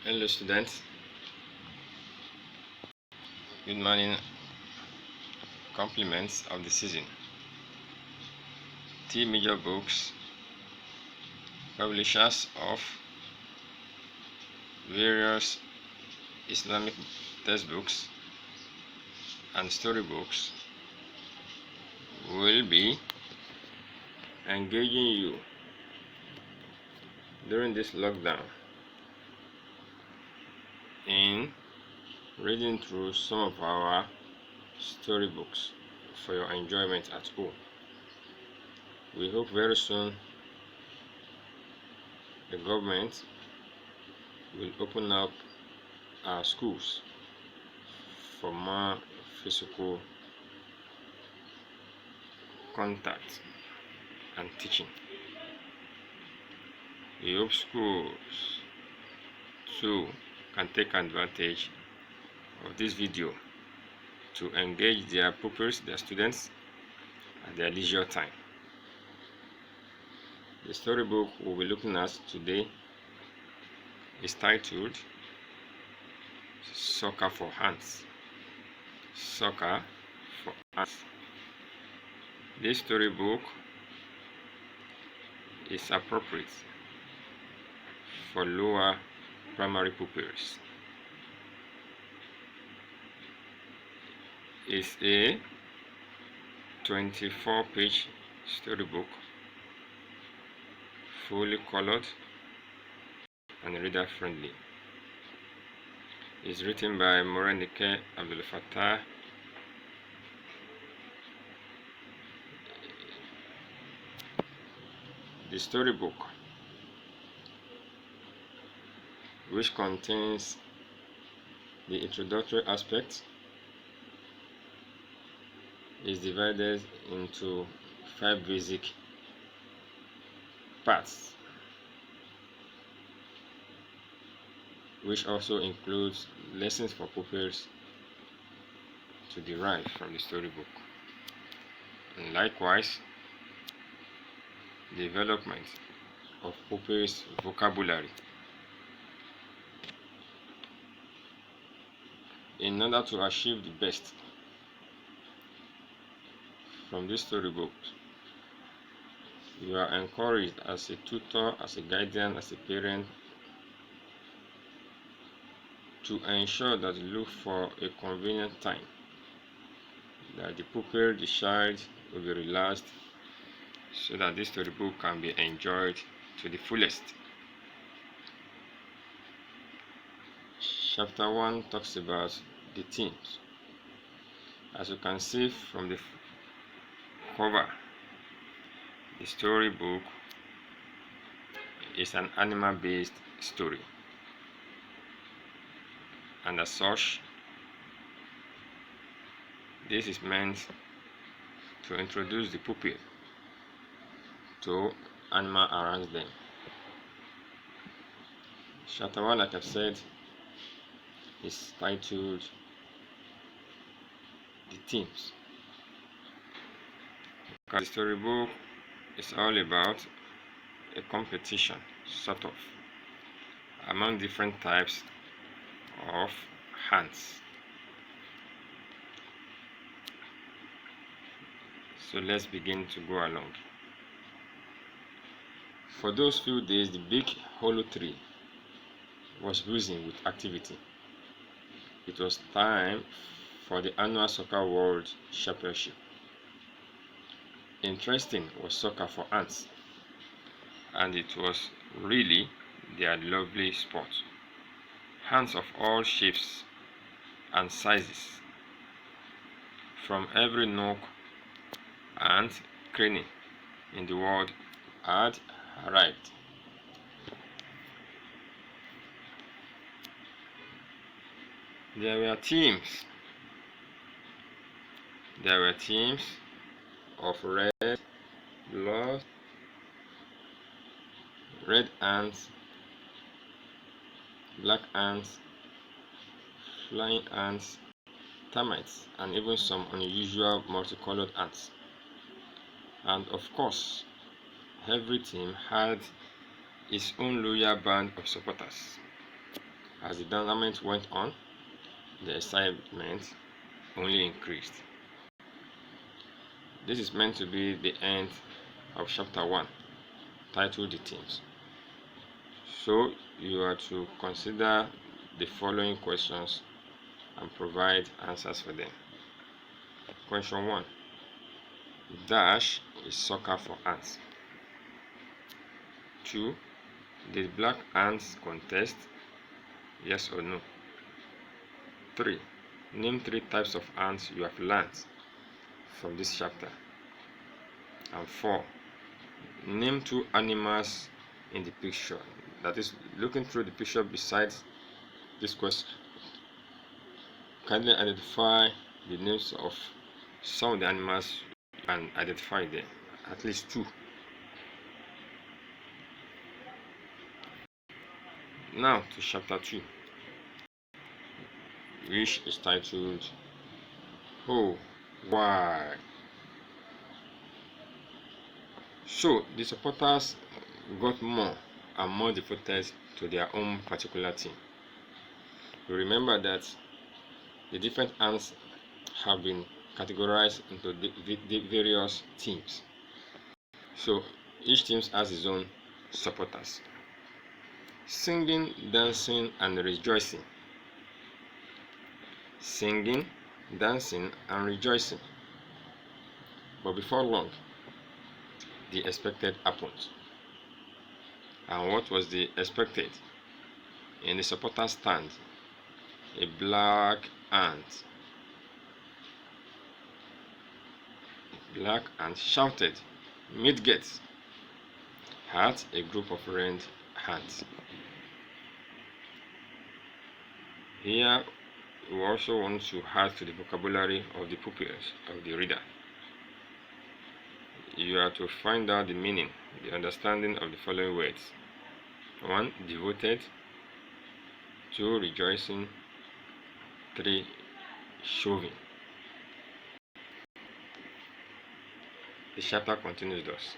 Hello students, good morning. Compliments of the season. T Major Books, publishers of various Islamic textbooks and storybooks, will be engaging you during this lockdown in reading through some of our storybooks for your enjoyment at home. We hope very soon the government will open up our schools for more physical contact and teaching. We hope schools too can take advantage of this video to engage their pupils, their students, at their leisure time. The storybook we'll be looking at today is titled Soccer for Ants. Soccer for Ants. This storybook is appropriate for lower primary pupils. It's a 24-page storybook, fully colored and reader friendly. It's written by Morenike Abdul Fattah. The storybook, which contains the introductory aspect, is divided into 5 basic parts, which also includes lessons for pupils to derive from the storybook, and likewise development of pupils' vocabulary. In order to achieve the best from this storybook, you are encouraged as a tutor, as a guardian, as a parent, to ensure that you look for a convenient time that the pupil, the child, will be relaxed, so that this storybook can be enjoyed to the fullest. Chapter 1 talks about the themes. As you can see from the cover, the storybook is an animal-based story, and as such, this is meant to introduce the pupil to animal around them. Chapter 1, like I've said, is titled The Themes, because the storybook is all about a competition, sort of, among different types of ants. So let's begin to go along. For those few days, the big hollow tree was buzzing with activity. It was time for the annual Soccer World Championship. Interesting was soccer for ants, and it was really their lovely sport. Ants of all shapes and sizes, from every nook and cranny in the world, had arrived. There were teams of red blood, red ants, black ants, flying ants, termites, and even some unusual multicolored ants. And of course, every team had its own loyal band of supporters. As the tournament went on, the excitement only increased. This is meant to be the end of chapter 1, titled The Teams. So you are to consider the following questions and provide answers for them. Question 1. Dash is soccer for ants. 2. Did black ants contest? Yes or no? 3. Name 3 types of ants you have learned from this chapter. And 4. Name 2 animals in the picture. That is, looking through the picture besides this question, kindly identify the names of some of the animals and identify them, at least 2. Now to chapter 2, which is titled Oh, Why? So the supporters got more and more devoted to their own particular team. You remember that the different ants have been categorized into the various teams. So each team has its own supporters. Singing, dancing, and rejoicing. Singing, dancing, and rejoicing. But before long, the expected happened. And what was the expected? In the supporter stand, a black ant shouted, "Midgets!" at a group of red ants. Here, we also want to add to the vocabulary of the pupils of the reader. You are to find out the meaning, the understanding of the following words. 1. Devoted. 2. Rejoicing. 3. Shoving. The chapter continues thus.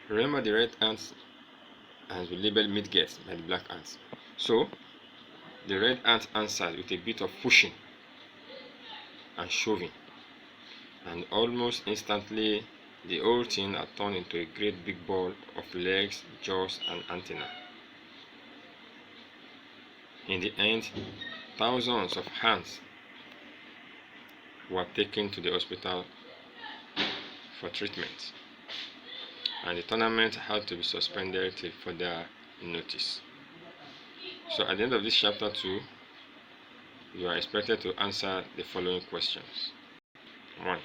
Remember the red ants has been labeled midgets by the black ants. So, the red ant answered with a bit of pushing and shoving, and almost instantly the whole thing had turned into a great big ball of legs, jaws, and antenna. In the end, thousands of ants were taken to the hospital for treatment, and the tournament had to be suspended till further notice. So at the end of this chapter 2, you are expected to answer the following questions. 1.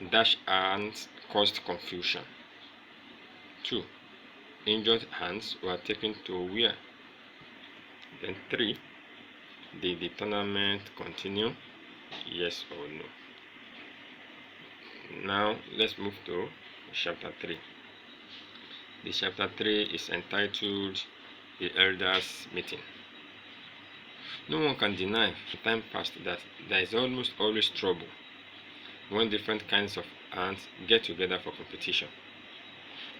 Dash ants caused confusion. 2. Injured ants were taken to where? Then 3. Did the tournament continue? Yes or no? Now let's move to chapter 3. The chapter 3 is entitled The Elders Meeting. No one can deny from time past that there is almost always trouble when different kinds of ants get together for competition.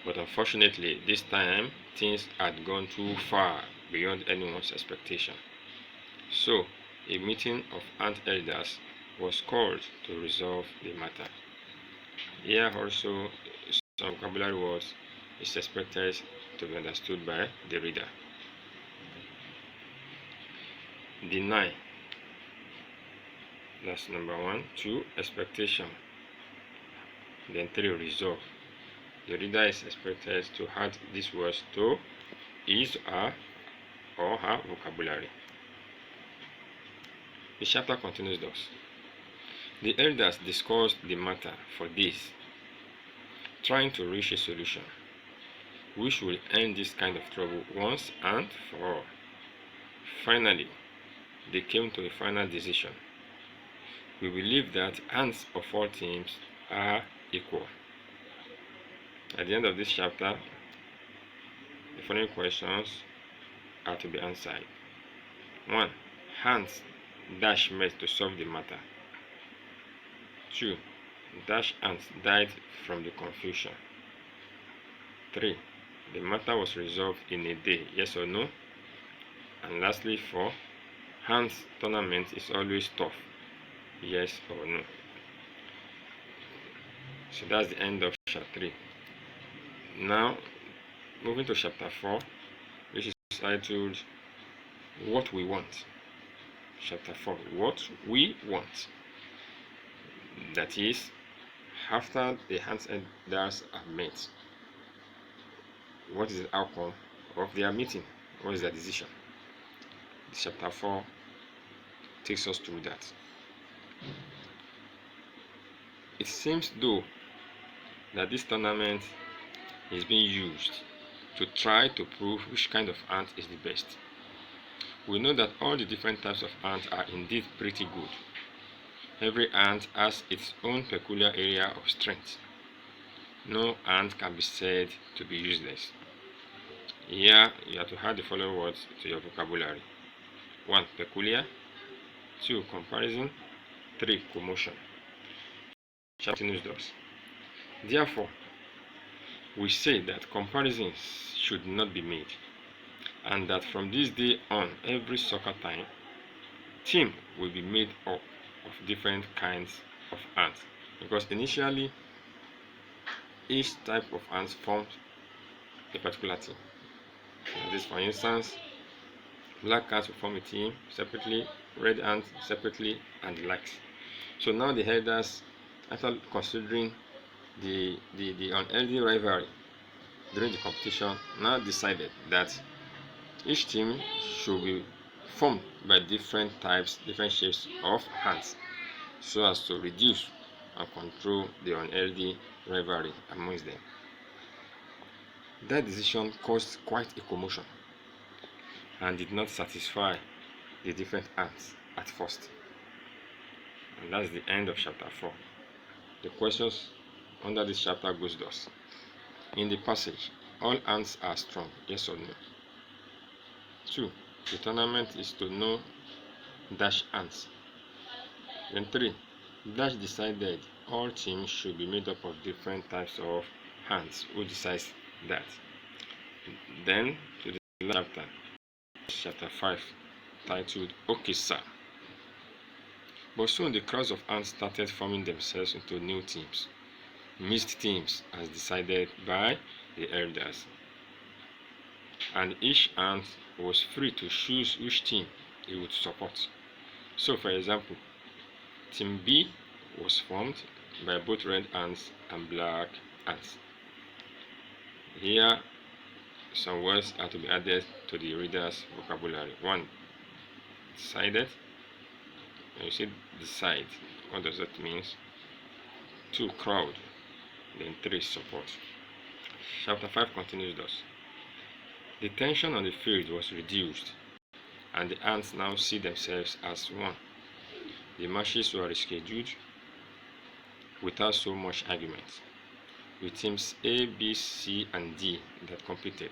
But unfortunately, this time things had gone too far beyond anyone's expectation. So, a meeting of ant elders was called to resolve the matter. Here also, some vocabulary words is expected to be understood by the reader. Deny. That's number 1. 2. Expectation. Then 3. Resolve. The reader is expected to add these words to his or her vocabulary. The chapter continues thus. The elders discussed the matter for days, trying to reach a solution which will end this kind of trouble once and for all. Finally, they came to a final decision. We believe that ants of all teams are equal. At the end of this chapter, the following questions are to be answered. 1. Ants dash met to solve the matter. 2. Dash ants died from the confusion. 3. The matter was resolved in a day, yes or no? And lastly, 4. Hands tournament is always tough. Yes or no? So that's the end of chapter 3. Now, moving to chapter 4, which is titled What We Want. Chapter 4, What We Want. That is, after the hands elders are met, what is the outcome of their meeting? What is their decision? Chapter 4 takes us through that. It seems though that this tournament is being used to try to prove which kind of ant is the best. We know that all the different types of ants are indeed pretty good. Every ant has its own peculiar area of strength. No ant can be said to be useless. Here, you have to add the following words to your vocabulary. 1. Peculiar. 2. Comparison. 3. Commotion. Chapter news does. Therefore, we say that comparisons should not be made, and that from this day on, every soccer team will be made up of different kinds of ants, because initially each type of ants formed a particular team. This, for instance, black ants will form a team separately, red ants separately, and the likes. So now the elders, after considering the unhealthy rivalry during the competition, now decided that each team should be formed by different shapes of ants, so as to reduce and control the unhealthy rivalry amongst them. That decision caused quite a commotion and did not satisfy the different ants at first. And that's the end of chapter 4. The questions under this chapter goes thus. In the passage, all ants are strong, yes or no? 2. The tournament is to know dash ants. Then 3. Dash decided all teams should be made up of different types of ants. Who decides that? Then to the last chapter 5, titled Okay Sir. But soon the crowds of ants started forming themselves into new teams, mixed teams as decided by the elders, and each ant was free to choose which team he would support. So, for example, Team B was formed by both red ants and black ants. Here, some words are to be added to the reader's vocabulary. 1. Decided. When you say decide, what does that mean? 2. Crowd. Then 3. Support. Chapter 5 continues thus. The tension on the field was reduced, and the ants now see themselves as one. The matches were rescheduled without so much argument, with teams A, B, C, and D that competed.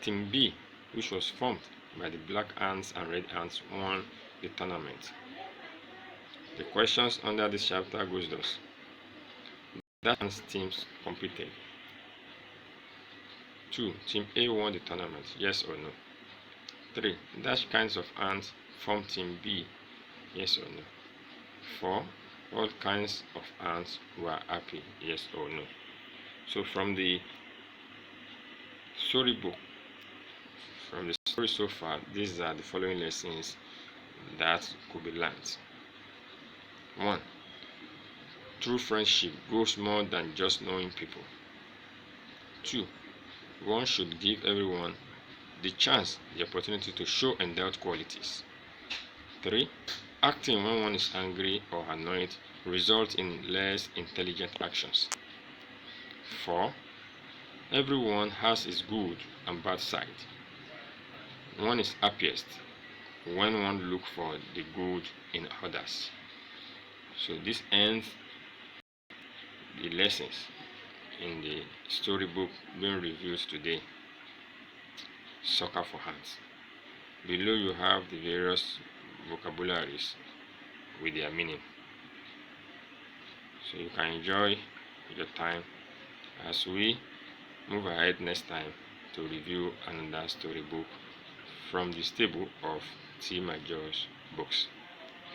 Team B, which was formed by the black ants and red ants, won the tournament. The questions under this chapter goes thus. That ants teams competed. 2. Team A won the tournament, yes or no? 3. Dash kinds of ants formed Team B, yes or no? 4. All kinds of ants were happy, yes or no? So from the storybook, from the story so far, these are the following lessons that could be learned. 1. True friendship goes more than just knowing people. 2. One should give everyone the chance, the opportunity to show endowed qualities. 3. Acting when one is angry or annoyed results in less intelligent actions. 4. Everyone has his good and bad side. One is happiest when one looks for the good in others. So this ends the lessons in the storybook being reviewed today, Soccer for Hands. Below you have the various vocabularies with their meaning, so you can enjoy your time as we move ahead next time to review another storybook from the stable of T. Major's books.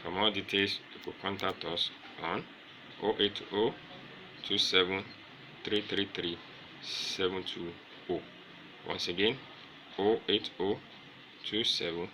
For more details, you could contact us on 080 27 333 720. Once again, 080 27